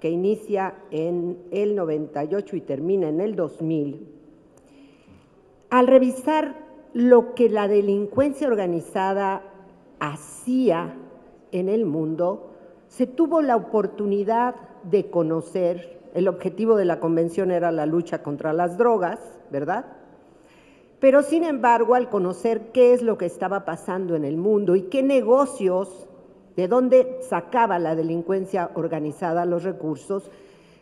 que inicia en el 98 y termina en el 2000, al revisar lo que la delincuencia organizada hacía en el mundo, se tuvo la oportunidad de conocer, el objetivo de la convención era la lucha contra las drogas, ¿verdad? Pero sin embargo, al conocer qué es lo que estaba pasando en el mundo y qué negocios, de dónde sacaba la delincuencia organizada los recursos,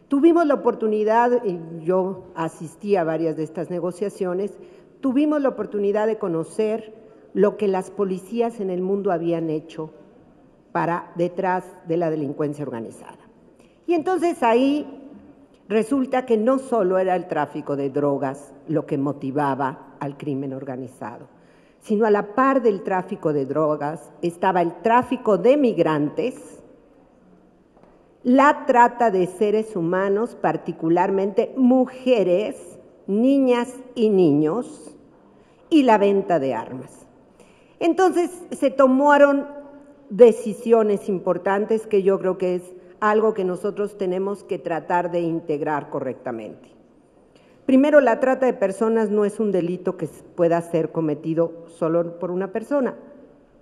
tuvimos la oportunidad, y yo asistí a varias de estas negociaciones, tuvimos la oportunidad de conocer lo que las policías en el mundo habían hecho para detrás de la delincuencia organizada. Y entonces ahí resulta que no solo era el tráfico de drogas lo que motivaba al crimen organizado, sino a la par del tráfico de drogas estaba el tráfico de migrantes, la trata de seres humanos, particularmente mujeres, niñas y niños, y la venta de armas. Entonces se tomaron decisiones importantes que yo creo que es algo que nosotros tenemos que tratar de integrar correctamente. Primero, la trata de personas no es un delito que pueda ser cometido solo por una persona.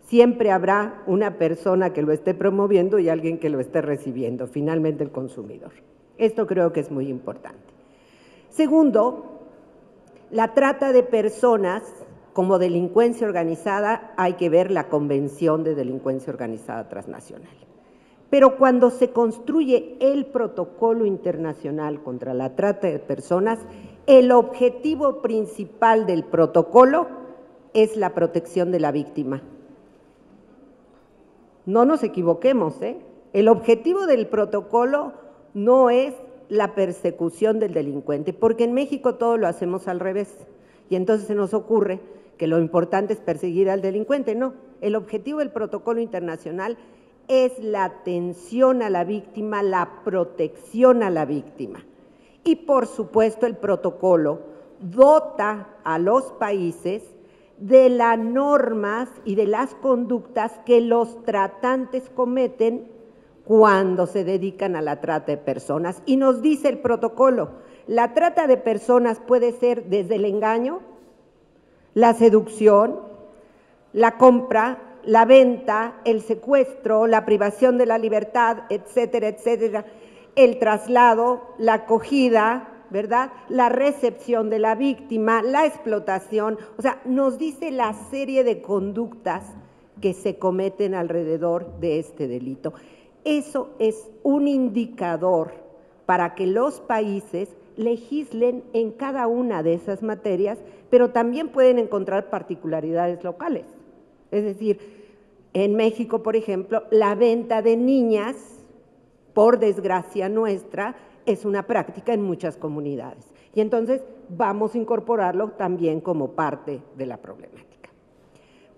Siempre habrá una persona que lo esté promoviendo y alguien que lo esté recibiendo, finalmente el consumidor. Esto creo que es muy importante. Segundo, la trata de personas como delincuencia organizada, hay que ver la Convención de Delincuencia Organizada Transnacional. Pero cuando se construye el protocolo internacional contra la trata de personas, el objetivo principal del protocolo es la protección de la víctima. No nos equivoquemos, el objetivo del protocolo no es la persecución del delincuente, porque en México todo lo hacemos al revés, y entonces se nos ocurre que lo importante es perseguir al delincuente. No, el objetivo del protocolo internacional es la atención a la víctima, la protección a la víctima. Y por supuesto el protocolo dota a los países de las normas y de las conductas que los tratantes cometen cuando se dedican a la trata de personas. Y nos dice el protocolo, la trata de personas puede ser desde el engaño, la seducción, la compra, la venta, el secuestro, la privación de la libertad, etcétera, etcétera, el traslado, la acogida, ¿verdad?, la recepción de la víctima, la explotación, o sea, nos dice la serie de conductas que se cometen alrededor de este delito. Eso es un indicador para que los países legislen en cada una de esas materias, pero también pueden encontrar particularidades locales. Es decir, en México, por ejemplo, la venta de niñas, por desgracia nuestra, es una práctica en muchas comunidades. Y entonces vamos a incorporarlo también como parte de la problemática.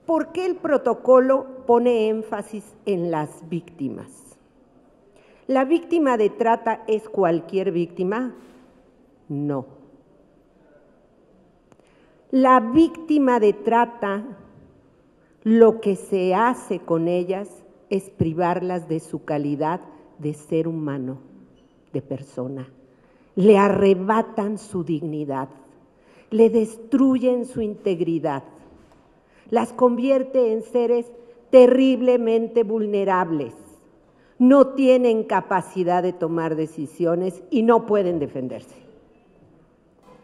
¿Por qué el protocolo pone énfasis en las víctimas? ¿La víctima de trata es cualquier víctima? No. La víctima de trata, lo que se hace con ellas es privarlas de su calidad de ser humano, de persona. Le arrebatan su dignidad, le destruyen su integridad, las convierte en seres terriblemente vulnerables, no tienen capacidad de tomar decisiones y no pueden defenderse.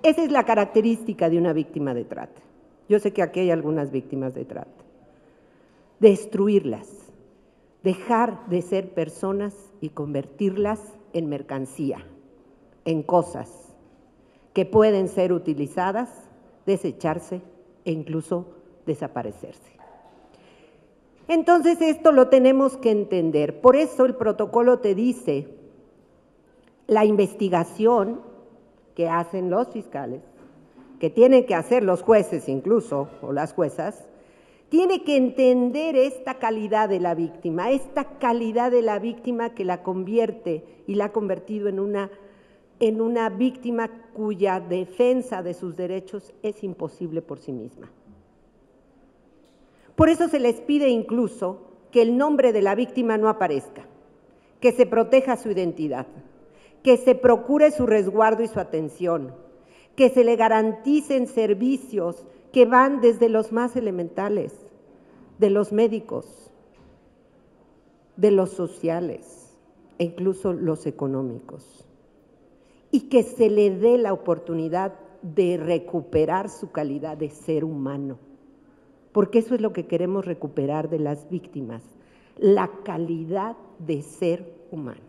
Esa es la característica de una víctima de trata. Yo sé que aquí hay algunas víctimas de trata. Destruirlas, dejar de ser personas y convertirlas en mercancía, en cosas que pueden ser utilizadas, desecharse e incluso desaparecerse. Entonces esto lo tenemos que entender. Por eso el protocolo te dice la investigación que hacen los fiscales, que tienen que hacer los jueces incluso, o las juezas, tiene que entender esta calidad de la víctima que la convierte y la ha convertido en una víctima cuya defensa de sus derechos es imposible por sí misma. Por eso se les pide incluso que el nombre de la víctima no aparezca, que se proteja su identidad, que se procure su resguardo y su atención, que se le garanticen servicios que van desde los más elementales, de los médicos, de los sociales e incluso los económicos, y que se le dé la oportunidad de recuperar su calidad de ser humano, porque eso es lo que queremos recuperar de las víctimas, la calidad de ser humano.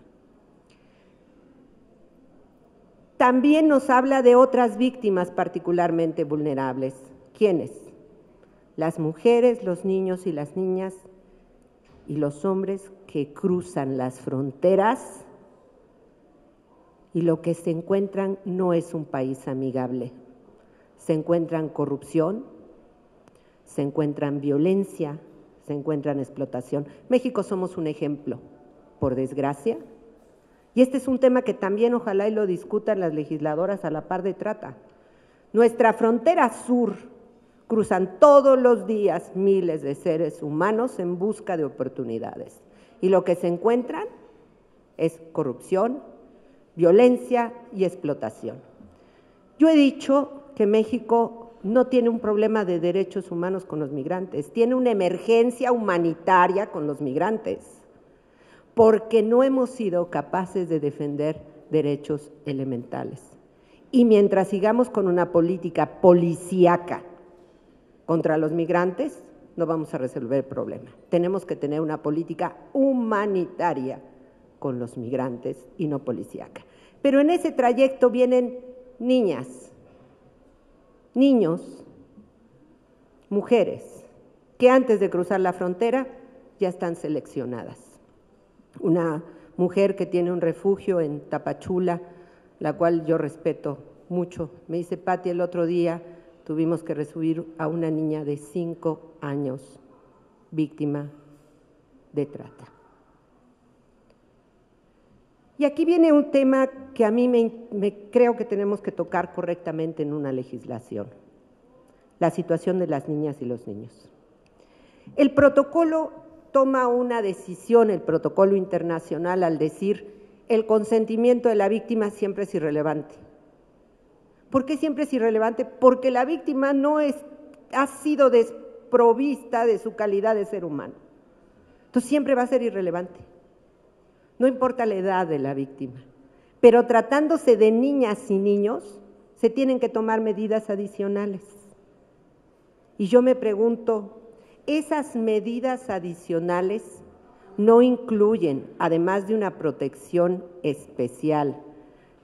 También nos habla de otras víctimas particularmente vulnerables. ¿Quiénes? Las mujeres, los niños y las niñas y los hombres que cruzan las fronteras y lo que se encuentran no es un país amigable. Se encuentran corrupción, se encuentran violencia, se encuentran explotación. México somos un ejemplo, por desgracia, y este es un tema que también ojalá y lo discutan las legisladoras a la par de trata. Nuestra frontera sur cruzan todos los días miles de seres humanos en busca de oportunidades, y lo que se encuentran es corrupción, violencia y explotación. Yo he dicho que México no tiene un problema de derechos humanos con los migrantes, tiene una emergencia humanitaria con los migrantes, porque no hemos sido capaces de defender derechos elementales. Y mientras sigamos con una política policíaca contra los migrantes, no vamos a resolver el problema. Tenemos que tener una política humanitaria con los migrantes y no policíaca. Pero en ese trayecto vienen niñas, niños, mujeres, que antes de cruzar la frontera ya están seleccionadas. Una mujer que tiene un refugio en Tapachula, la cual yo respeto mucho, me dice: Pati, el otro día tuvimos que recibir a una niña de 5 años víctima de trata. Y aquí viene un tema que a mí me creo que tenemos que tocar correctamente en una legislación: la situación de las niñas y los niños. El protocolo toma una decisión, el protocolo internacional, al decir el consentimiento de la víctima siempre es irrelevante. ¿Por qué siempre es irrelevante? Porque la víctima ha sido desprovista de su calidad de ser humano. Entonces siempre va a ser irrelevante. No importa la edad de la víctima, pero tratándose de niñas y niños, se tienen que tomar medidas adicionales. Y yo me pregunto, ¿esas medidas adicionales no incluyen, además de una protección especial,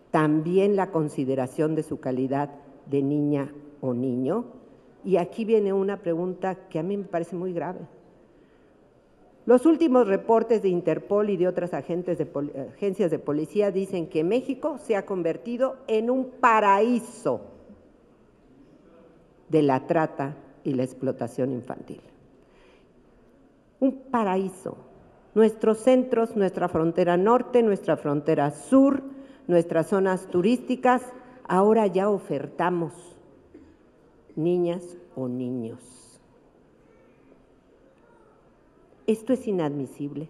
también la consideración de su calidad de niña o niño? Y aquí viene una pregunta que a mí me parece muy grave. Los últimos reportes de Interpol y de otras agencias de policía dicen que México se ha convertido en un paraíso de la trata y la explotación infantil. Un paraíso. Nuestros centros, nuestra frontera norte, nuestra frontera sur, nuestras zonas turísticas, ahora ya ofertamos niñas o niños. Esto es inadmisible.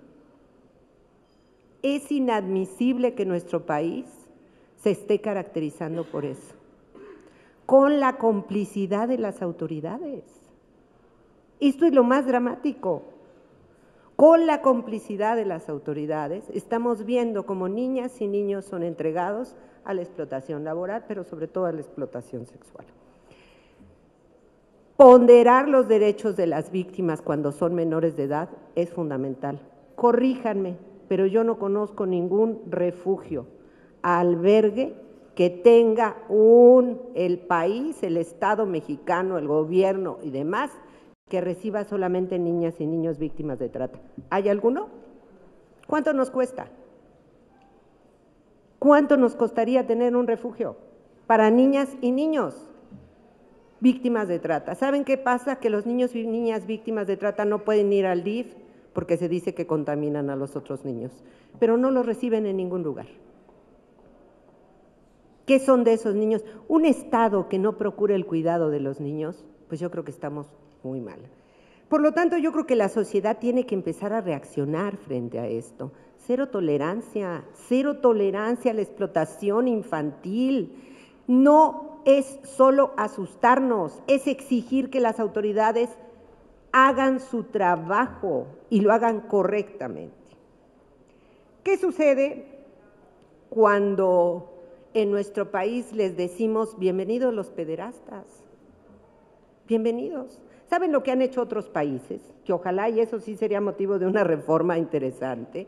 Es inadmisible que nuestro país se esté caracterizando por eso, con la complicidad de las autoridades. Esto es lo más dramático. Con la complicidad de las autoridades, estamos viendo cómo niñas y niños son entregados a la explotación laboral, pero sobre todo a la explotación sexual. Ponderar los derechos de las víctimas cuando son menores de edad es fundamental. Corríjanme, pero yo no conozco ningún refugio, albergue que tenga el país, el Estado mexicano, el gobierno y demás, que reciba solamente niñas y niños víctimas de trata. ¿Hay alguno? ¿Cuánto nos cuesta? ¿Cuánto nos costaría tener un refugio para niñas y niños víctimas de trata? ¿Saben qué pasa? Que los niños y niñas víctimas de trata no pueden ir al DIF porque se dice que contaminan a los otros niños, pero no los reciben en ningún lugar. ¿Qué son de esos niños? Un Estado que no procure el cuidado de los niños, pues yo creo que estamos muy mal. Por lo tanto, yo creo que la sociedad tiene que empezar a reaccionar frente a esto. cero tolerancia a la explotación infantil. No es solo asustarnos, es exigir que las autoridades hagan su trabajo y lo hagan correctamente. ¿Qué sucede cuando en nuestro país les decimos bienvenidos los pederastas? Bienvenidos. ¿Saben lo que han hecho otros países? Que ojalá, y eso sí sería motivo de una reforma interesante.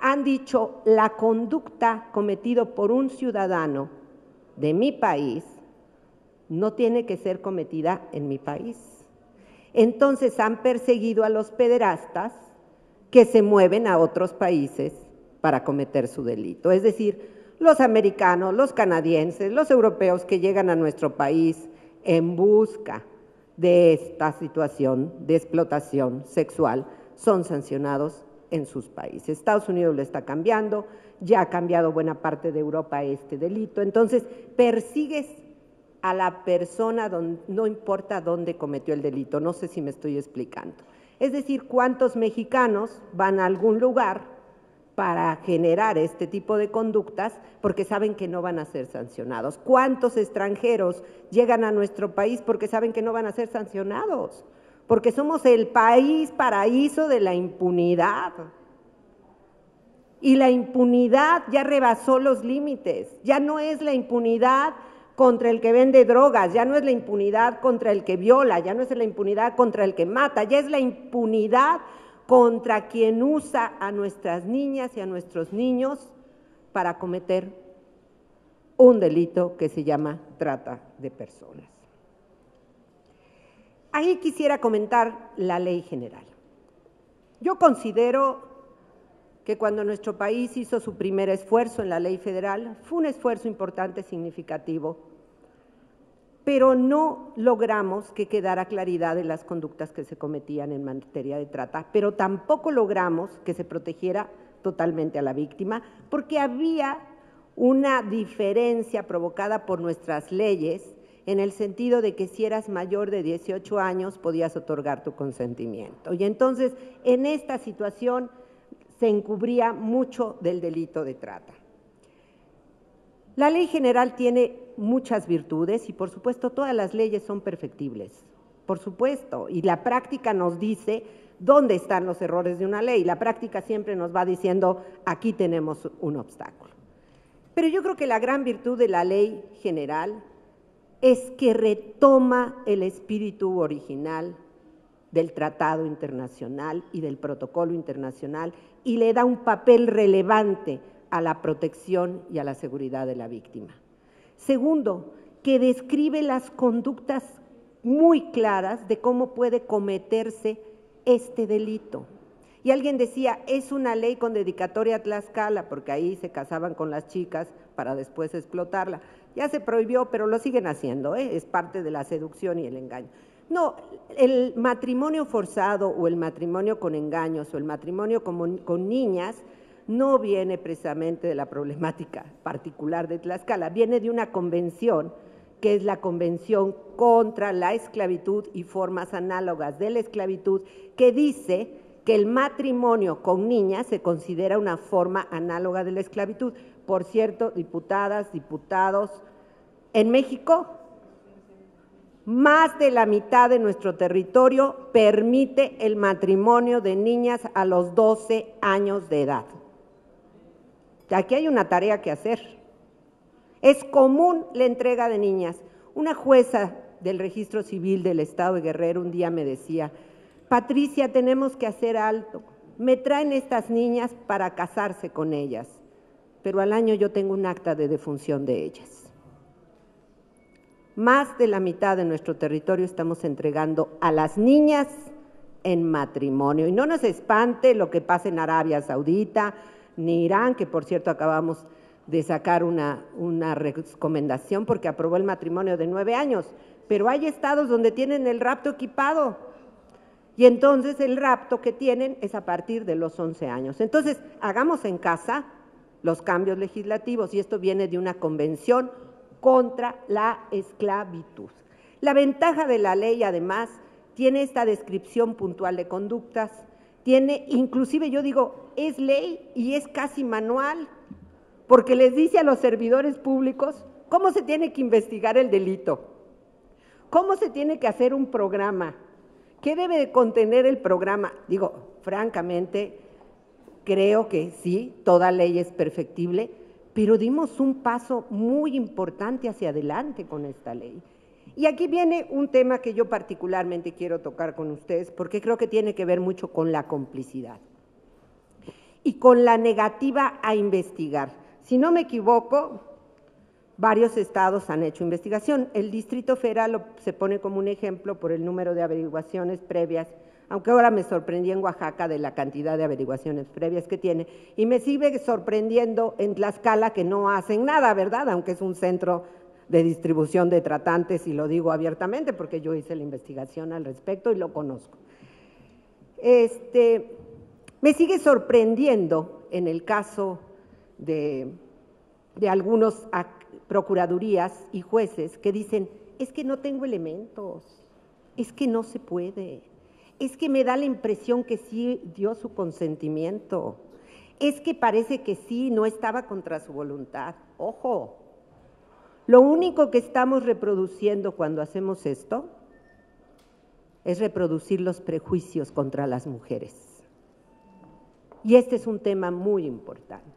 Han dicho, la conducta cometida por un ciudadano de mi país no tiene que ser cometida en mi país. Entonces han perseguido a los pederastas que se mueven a otros países para cometer su delito. Es decir, los americanos, los canadienses, los europeos que llegan a nuestro país en busca de esta situación de explotación sexual son sancionados en sus países. Estados Unidos lo está cambiando, ya ha cambiado buena parte de Europa este delito. Entonces, persigues a la persona no importa dónde cometió el delito, no sé si me estoy explicando. Es decir, ¿cuántos mexicanos van a algún lugar para generar este tipo de conductas porque saben que no van a ser sancionados? ¿Cuántos extranjeros llegan a nuestro país porque saben que no van a ser sancionados? Porque somos el país paraíso de la impunidad. Y la impunidad ya rebasó los límites, ya no es la impunidad contra el que vende drogas, ya no es la impunidad contra el que viola, ya no es la impunidad contra el que mata, ya es la impunidad contra quien usa a nuestras niñas y a nuestros niños para cometer un delito que se llama trata de personas. Ahí quisiera comentar la ley general. Yo considero que cuando nuestro país hizo su primer esfuerzo en la ley federal, fue un esfuerzo importante, significativo, pero no logramos que quedara claridad en las conductas que se cometían en materia de trata, pero tampoco logramos que se protegiera totalmente a la víctima, porque había una diferencia provocada por nuestras leyes en el sentido de que si eras mayor de 18 años podías otorgar tu consentimiento. Y entonces, en esta situación se encubría mucho del delito de trata. La ley general tiene muchas virtudes y por supuesto todas las leyes son perfectibles, por supuesto, y la práctica nos dice dónde están los errores de una ley. La práctica siempre nos va diciendo aquí tenemos un obstáculo. Pero yo creo que la gran virtud de la ley general es que retoma el espíritu original del tratado internacional y del protocolo internacional y le da un papel relevante a la protección y a la seguridad de la víctima. Segundo, que describe las conductas muy claras de cómo puede cometerse este delito. Y alguien decía, es una ley con dedicatoria a Tlaxcala, porque ahí se casaban con las chicas para después explotarla. Ya se prohibió, pero lo siguen haciendo, es parte de la seducción y el engaño. No, el matrimonio forzado o el matrimonio con engaños o el matrimonio con niñas no viene precisamente de la problemática particular de Tlaxcala, viene de una convención que es la Convención contra la Esclavitud y Formas Análogas de la Esclavitud, que dice que el matrimonio con niñas se considera una forma análoga de la esclavitud. Por cierto, diputadas, diputados, en México, más de la mitad de nuestro territorio permite el matrimonio de niñas a los 12 años de edad. Aquí hay una tarea que hacer. Es común la entrega de niñas. Una jueza del Registro Civil del Estado de Guerrero un día me decía, Patricia, tenemos que hacer alto. Me traen estas niñas para casarse con ellas, pero al año yo tengo un acta de defunción de ellas. Más de la mitad de nuestro territorio estamos entregando a las niñas en matrimonio. Y no nos espante lo que pasa en Arabia Saudita, ni Irán, que por cierto acabamos de sacar una recomendación porque aprobó el matrimonio de 9 años, pero hay estados donde tienen el rapto equipado y entonces el rapto que tienen es a partir de los 11 años. Entonces, hagamos en casa los cambios legislativos y esto viene de una convención contra la esclavitud. La ventaja de la ley, además, tiene esta descripción puntual de conductas, tiene, inclusive yo digo, es ley y es casi manual, porque les dice a los servidores públicos cómo se tiene que investigar el delito, cómo se tiene que hacer un programa, qué debe de contener el programa. Digo, francamente, creo que sí, toda ley es perfectible, pero dimos un paso muy importante hacia adelante con esta ley. Y aquí viene un tema que yo particularmente quiero tocar con ustedes, porque creo que tiene que ver mucho con la complicidad y con la negativa a investigar. Si no me equivoco, varios estados han hecho investigación. El Distrito Federal se pone como un ejemplo por el número de averiguaciones previas, aunque ahora me sorprendí en Oaxaca de la cantidad de averiguaciones previas que tiene, y me sigue sorprendiendo en Tlaxcala que no hacen nada, ¿verdad? Aunque es un centro de distribución de tratantes, y lo digo abiertamente porque yo hice la investigación al respecto y lo conozco. Me sigue sorprendiendo en el caso de algunos procuradurías y jueces que dicen, es que no tengo elementos, es que no se puede, es que me da la impresión que sí dio su consentimiento, es que parece que sí, no estaba contra su voluntad. Ojo, lo único que estamos reproduciendo cuando hacemos esto es reproducir los prejuicios contra las mujeres. Y este es un tema muy importante,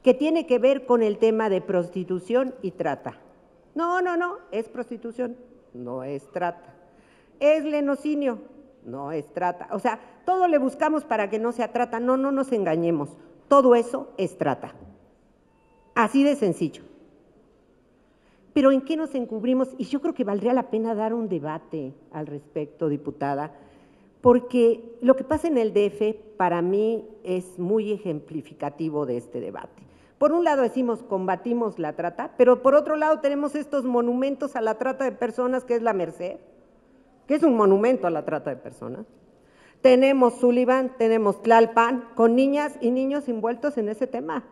que tiene que ver con el tema de prostitución y trata. No, es prostitución, no es trata. Es lenocinio, no es trata. O sea, todo le buscamos para que no sea trata. No nos engañemos, todo eso es trata. Así de sencillo. Pero ¿en qué nos encubrimos? Y yo creo que valdría la pena dar un debate al respecto, diputada, porque lo que pasa en el DF para mí es muy ejemplificativo de este debate. Por un lado decimos combatimos la trata, pero por otro lado tenemos estos monumentos a la trata de personas, que es la Merced, que es un monumento a la trata de personas. Tenemos Sullivan, tenemos Tlalpan, con niñas y niños envueltos en ese tema.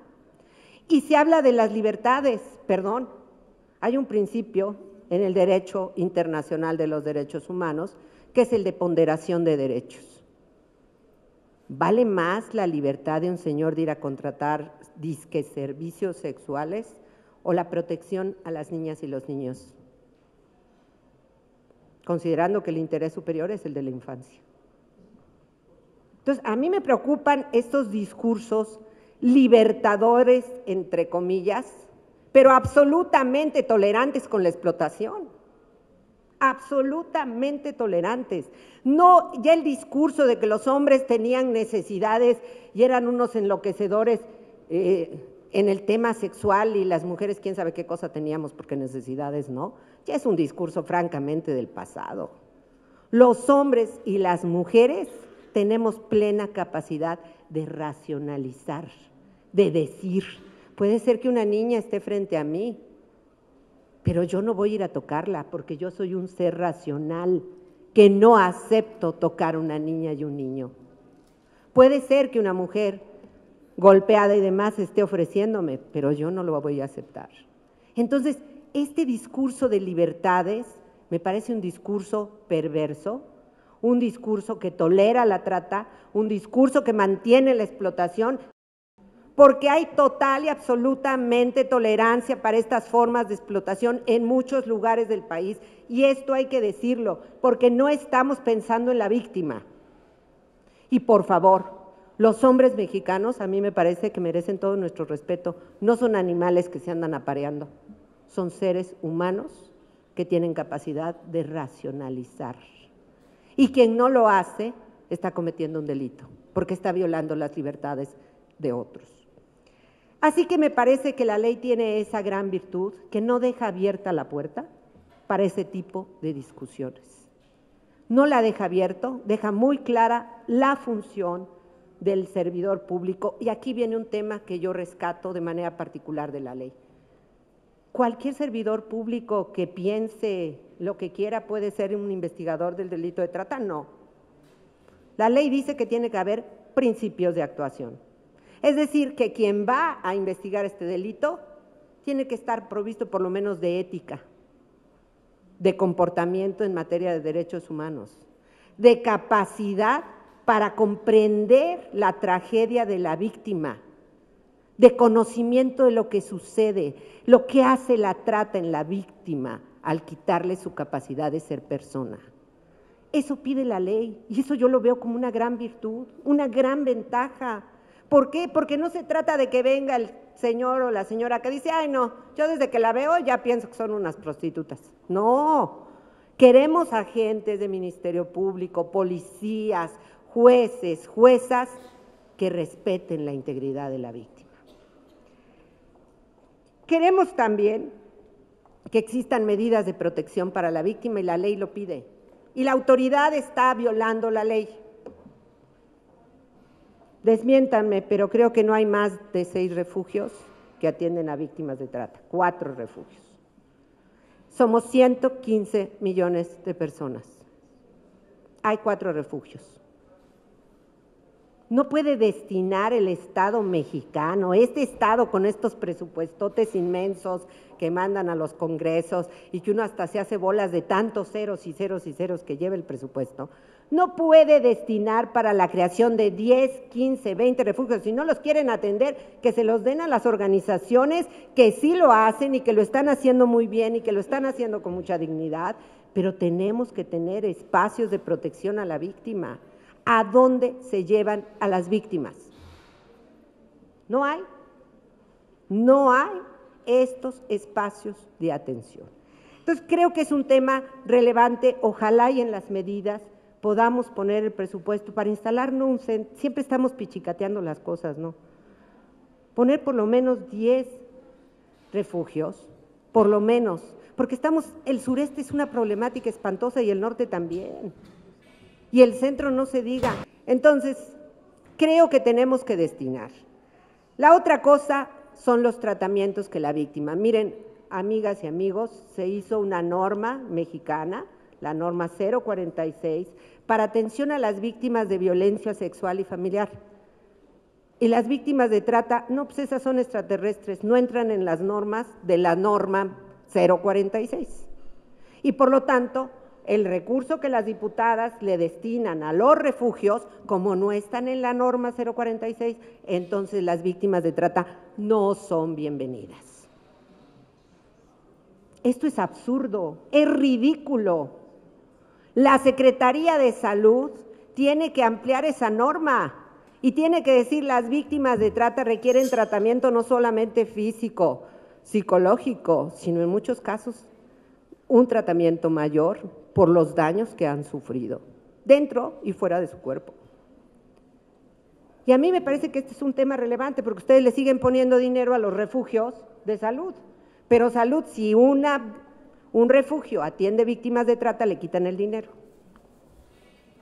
Y se habla de las libertades, perdón, hay un principio en el derecho internacional de los derechos humanos, que es el de ponderación de derechos. ¿Vale más la libertad de un señor de ir a contratar disque servicios sexuales o la protección a las niñas y los niños? Considerando que el interés superior es el de la infancia. Entonces, a mí me preocupan estos discursos libertadores, entre comillas, pero absolutamente tolerantes con la explotación. Absolutamente tolerantes. No ya el discurso de que los hombres tenían necesidades y eran unos enloquecedores en el tema sexual, y las mujeres quién sabe qué cosa teníamos porque necesidades no, ya es un discurso francamente del pasado. Los hombres y las mujeres tenemos plena capacidad de racionalizar, de decir, puede ser que una niña esté frente a mí, pero yo no voy a ir a tocarla porque yo soy un ser racional que no acepto tocar a una niña y un niño. Puede ser que una mujer golpeada y demás esté ofreciéndome, pero yo no lo voy a aceptar. Entonces, este discurso de libertades me parece un discurso perverso, un discurso que tolera la trata, un discurso que mantiene la explotación, porque hay total y absolutamente tolerancia para estas formas de explotación en muchos lugares del país, y esto hay que decirlo, porque no estamos pensando en la víctima. Y por favor, los hombres mexicanos a mí me parece que merecen todo nuestro respeto, no son animales que se andan apareando, son seres humanos que tienen capacidad de racionalizar, y quien no lo hace está cometiendo un delito, porque está violando las libertades de otros. Así que me parece que la ley tiene esa gran virtud, que no deja abierta la puerta para ese tipo de discusiones. No la deja abierto, deja muy clara la función del servidor público, y aquí viene un tema que yo rescato de manera particular de la ley. Cualquier servidor público que piense lo que quiera puede ser un investigador del delito de trata, no. La ley dice que tiene que haber principios de actuación. Es decir, que quien va a investigar este delito tiene que estar provisto por lo menos de ética, de comportamiento en materia de derechos humanos, de capacidad para comprender la tragedia de la víctima, de conocimiento de lo que sucede, lo que hace la trata en la víctima al quitarle su capacidad de ser persona. Eso pide la ley y eso yo lo veo como una gran virtud, una gran ventaja. ¿Por qué? Porque no se trata de que venga el señor o la señora que dice, ay no, yo desde que la veo ya pienso que son unas prostitutas. No, queremos agentes de Ministerio Público, policías, jueces, juezas que respeten la integridad de la víctima. Queremos también que existan medidas de protección para la víctima y la ley lo pide. Y la autoridad está violando la ley. Desmiéntanme, pero creo que no hay más de 6 refugios que atienden a víctimas de trata, 4 refugios. Somos 115 millones de personas. Hay 4 refugios. No puede destinar el Estado mexicano, este Estado con estos presupuestotes inmensos que mandan a los congresos y que uno hasta se hace bolas de tantos ceros y ceros y ceros que lleva el presupuesto, no puede destinar para la creación de 10, 15, 20 refugios. Si no los quieren atender, que se los den a las organizaciones que sí lo hacen y que lo están haciendo muy bien y que lo están haciendo con mucha dignidad, pero tenemos que tener espacios de protección a la víctima. ¿A dónde se llevan a las víctimas? No hay estos espacios de atención. Entonces, creo que es un tema relevante, ojalá y en las medidas podamos poner el presupuesto para instalar, no un centro, siempre estamos pichicateando las cosas, ¿no? Poner por lo menos 10 refugios, por lo menos, porque el sureste es una problemática espantosa y el norte también. Y el centro no se diga. Entonces, creo que tenemos que destinar. La otra cosa son los tratamientos que la víctima. Miren, amigas y amigos, se hizo una norma mexicana, la norma 046, para atención a las víctimas de violencia sexual y familiar. Y las víctimas de trata, no, pues esas son extraterrestres, no entran en las normas de la norma 046. Y por lo tanto, el recurso que las diputadas le destinan a los refugios, como no están en la norma 046, entonces las víctimas de trata no son bienvenidas. Esto es absurdo, es ridículo. La Secretaría de Salud tiene que ampliar esa norma y tiene que decir las víctimas de trata requieren tratamiento no solamente físico, psicológico, sino en muchos casos un tratamiento mayor por los daños que han sufrido, dentro y fuera de su cuerpo. Y a mí me parece que este es un tema relevante, porque ustedes le siguen poniendo dinero a los refugios de salud, pero salud, si un refugio atiende víctimas de trata, le quitan el dinero,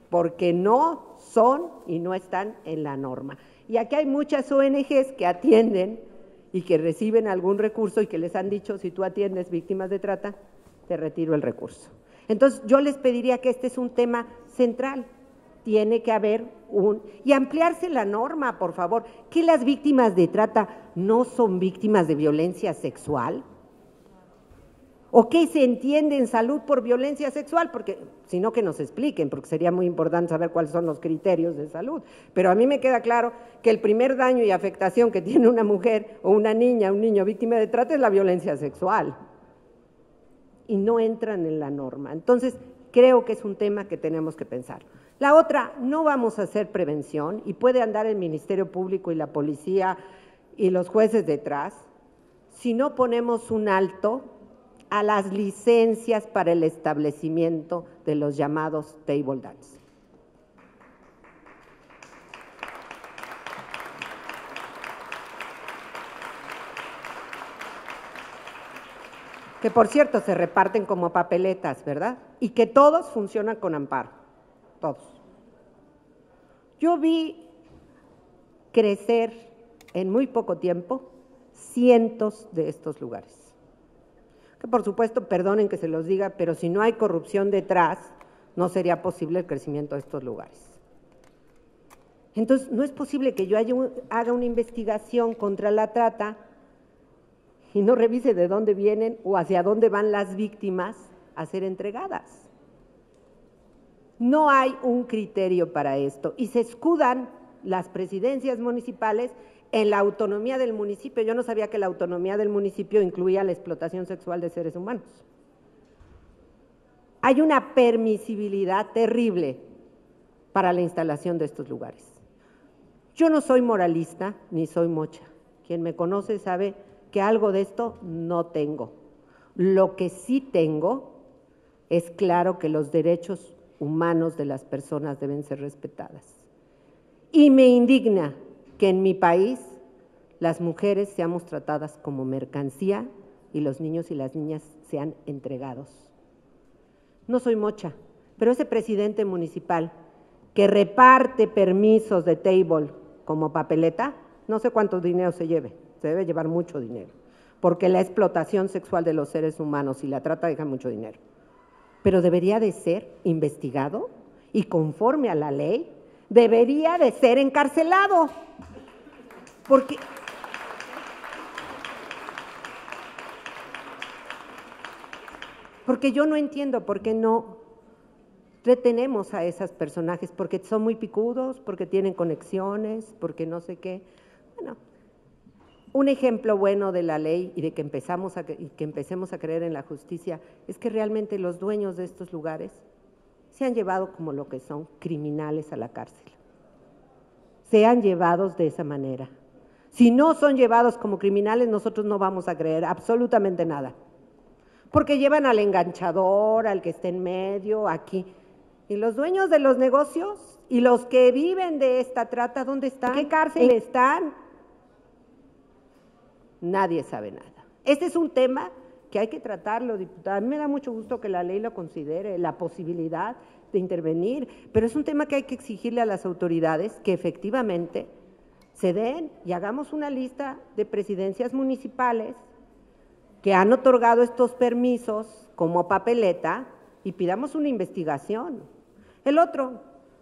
porque no son y no están en la norma. Y aquí hay muchas ONGs que atienden y que reciben algún recurso y que les han dicho, si tú atiendes víctimas de trata, te retiro el recurso. Entonces, yo les pediría que este es un tema central, tiene que haber y ampliarse la norma, por favor, que las víctimas de trata no son víctimas de violencia sexual, o qué se entiende en salud por violencia sexual, porque si no que nos expliquen, porque sería muy importante saber cuáles son los criterios de salud, pero a mí me queda claro que el primer daño y afectación que tiene una mujer o una niña, un niño víctima de trata es la violencia sexual, y no entran en la norma. Entonces, creo que es un tema que tenemos que pensar. La otra, no vamos a hacer prevención y puede andar el Ministerio Público y la policía y los jueces detrás si no ponemos un alto a las licencias para el establecimiento de los llamados table dance. Que por cierto se reparten como papeletas, ¿verdad? Y que todos funcionan con amparo, todos. Yo vi crecer en muy poco tiempo cientos de estos lugares. Que por supuesto, perdonen que se los diga, pero si no hay corrupción detrás, no sería posible el crecimiento de estos lugares. Entonces, no es posible que yo haga una investigación contra la trata y no revise de dónde vienen o hacia dónde van las víctimas a ser entregadas. No hay un criterio para esto y se escudan las presidencias municipales en la autonomía del municipio. Yo no sabía que la autonomía del municipio incluía la explotación sexual de seres humanos. Hay una permisibilidad terrible para la instalación de estos lugares. Yo no soy moralista ni soy mocha. Quien me conoce sabe que algo de esto no tengo. Lo que sí tengo es claro que los derechos humanos de las personas deben ser respetadas. Y me indigna que en mi país las mujeres seamos tratadas como mercancía y los niños y las niñas sean entregados. No soy mocha, pero ese presidente municipal que reparte permisos de table como papeleta, no sé cuánto dinero se lleve, se debe llevar mucho dinero, porque la explotación sexual de los seres humanos y la trata deja mucho dinero. Pero debería de ser investigado y conforme a la ley, debería de ser encarcelado. Porque yo no entiendo por qué no retenemos a esos personajes, porque son muy picudos, porque tienen conexiones, porque no sé qué. Bueno, un ejemplo bueno de la ley y de que empecemos a creer en la justicia es que realmente los dueños de estos lugares se han llevado como lo que son, criminales a la cárcel. Sean llevados de esa manera. Si no son llevados como criminales, nosotros no vamos a creer absolutamente nada. Porque llevan al enganchador, al que está en medio, aquí. ¿Y los dueños de los negocios? ¿Y los que viven de esta trata, dónde están? ¿En qué cárcel están? Nadie sabe nada. Este es un tema que hay que tratarlo, diputada. A mí me da mucho gusto que la ley lo considere, la posibilidad de intervenir, pero es un tema que hay que exigirle a las autoridades que efectivamente se den y hagamos una lista de presidencias municipales que han otorgado estos permisos como papeleta y pidamos una investigación. El otro,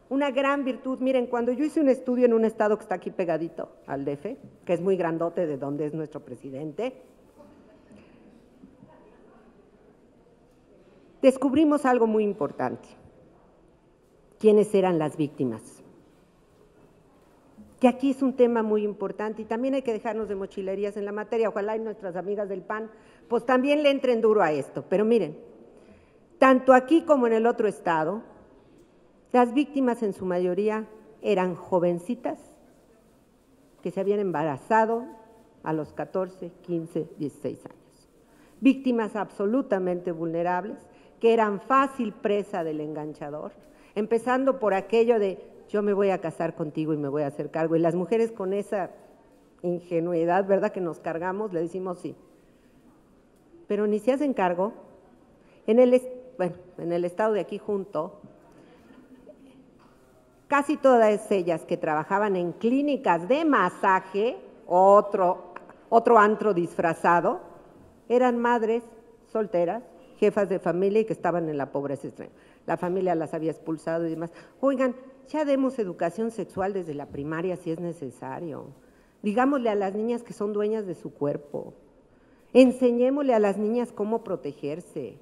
una gran virtud, miren, cuando yo hice un estudio en un estado que está aquí pegadito al DF, que es muy grandote de donde es nuestro presidente, descubrimos algo muy importante. ¿Quiénes eran las víctimas? Que aquí es un tema muy importante y también hay que dejarnos de mochilerías en la materia. Ojalá y nuestras amigas del PAN pues también le entren duro a esto. Pero miren, tanto aquí como en el otro estado, las víctimas en su mayoría eran jovencitas que se habían embarazado a los 14, 15, 16 años. Víctimas absolutamente vulnerables que eran fácil presa del enganchador, empezando por aquello de yo me voy a casar contigo y me voy a hacer cargo. Y las mujeres con esa ingenuidad, ¿verdad?, que nos cargamos, le decimos sí. Pero ni se hacen cargo. En el estado de aquí junto, casi todas ellas que trabajaban en clínicas de masaje, otro antro disfrazado, eran madres solteras, jefas de familia y que estaban en la pobreza extrema. La familia las había expulsado y demás. Oigan, ya demos educación sexual desde la primaria si es necesario. Digámosle a las niñas que son dueñas de su cuerpo. Enseñémosle a las niñas cómo protegerse.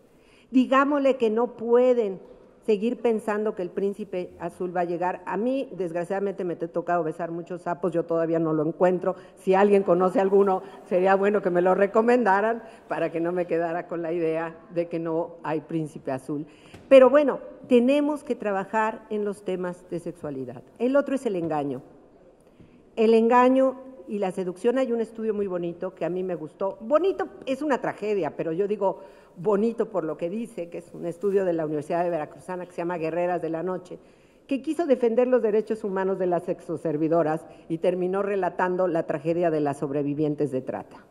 Digámosle que no pueden seguir pensando que el príncipe azul va a llegar. A mí, desgraciadamente, me ha tocado besar muchos sapos, yo todavía no lo encuentro. Si alguien conoce alguno, sería bueno que me lo recomendaran para que no me quedara con la idea de que no hay príncipe azul. Pero bueno, tenemos que trabajar en los temas de sexualidad. El otro es el engaño. El engaño y la seducción, hay un estudio muy bonito que a mí me gustó. Bonito es una tragedia, pero yo digo bonito por lo que dice, que es un estudio de la Universidad de Veracruzana que se llama Guerreras de la Noche, que quiso defender los derechos humanos de las sexoservidoras y terminó relatando la tragedia de las sobrevivientes de trata,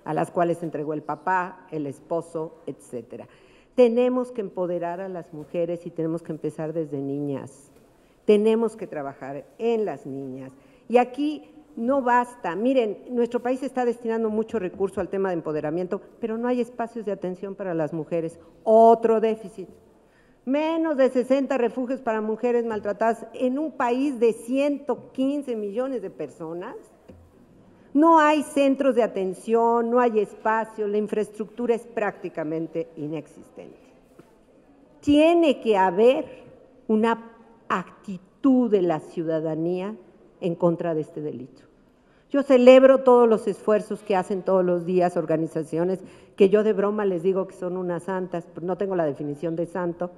a las cuales entregó el papá, el esposo, etcétera. Tenemos que empoderar a las mujeres y tenemos que empezar desde niñas. Tenemos que trabajar en las niñas. Y aquí no basta. Miren, nuestro país está destinando mucho recurso al tema de empoderamiento, pero no hay espacios de atención para las mujeres. Otro déficit. Menos de 60 refugios para mujeres maltratadas en un país de 115 millones de personas. No hay centros de atención, no hay espacio, la infraestructura es prácticamente inexistente. Tiene que haber una actitud de la ciudadanía en contra de este delito. Yo celebro todos los esfuerzos que hacen todos los días organizaciones, que yo de broma les digo que son unas santas, no tengo la definición de santo,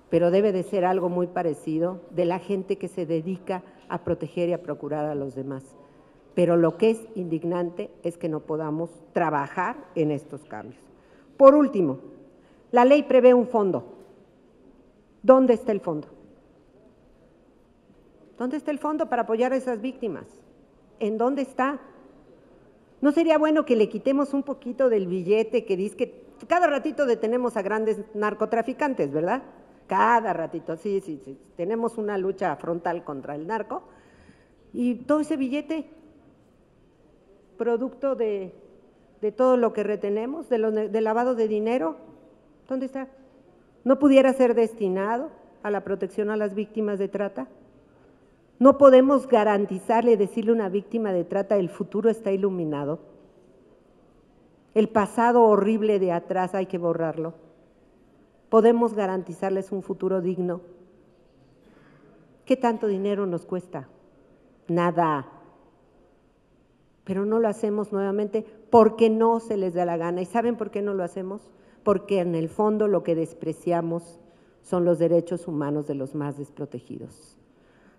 pero debe de ser algo muy parecido, de la gente que se dedica a proteger y a procurar a los demás. Pero lo que es indignante es que no podamos trabajar en estos cambios. Por último, la ley prevé un fondo. ¿Dónde está el fondo? ¿Dónde está el fondo para apoyar a esas víctimas? ¿En dónde está? ¿No sería bueno que le quitemos un poquito del billete que dice que cada ratito detenemos a grandes narcotraficantes, ¿verdad? Cada ratito, sí. Tenemos una lucha frontal contra el narco y todo ese billete, producto de todo lo que retenemos, del lavado de dinero, ¿dónde está? ¿No pudiera ser destinado a la protección a las víctimas de trata? ¿No podemos garantizarle, decirle a una víctima de trata, el futuro está iluminado? El pasado horrible de atrás hay que borrarlo. ¿Podemos garantizarles un futuro digno? ¿Qué tanto dinero nos cuesta? Nada. Pero no lo hacemos nuevamente porque no se les da la gana. ¿Y saben por qué no lo hacemos? Porque en el fondo lo que despreciamos son los derechos humanos de los más desprotegidos.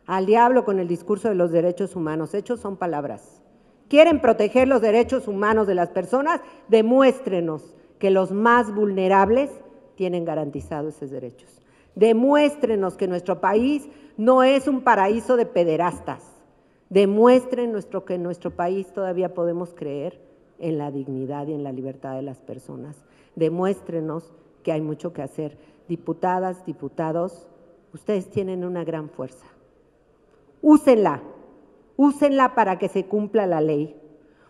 Al diablo con el discurso de los derechos humanos, hechos son palabras. ¿Quieren proteger los derechos humanos de las personas? Demuéstrenos que los más vulnerables tienen garantizados esos derechos. Demuéstrenos que nuestro país no es un paraíso de pederastas. Demuestren que en nuestro país todavía podemos creer en la dignidad y en la libertad de las personas. Demuéstrenos que hay mucho que hacer. Diputadas, diputados, ustedes tienen una gran fuerza. Úsenla para que se cumpla la ley,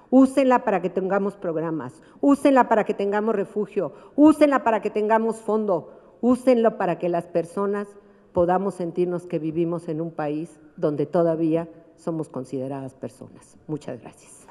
úsenla para que tengamos programas, úsenla para que tengamos refugio, úsenla para que tengamos fondo, úsenlo para que las personas podamos sentirnos que vivimos en un país donde todavía somos consideradas personas. Muchas gracias.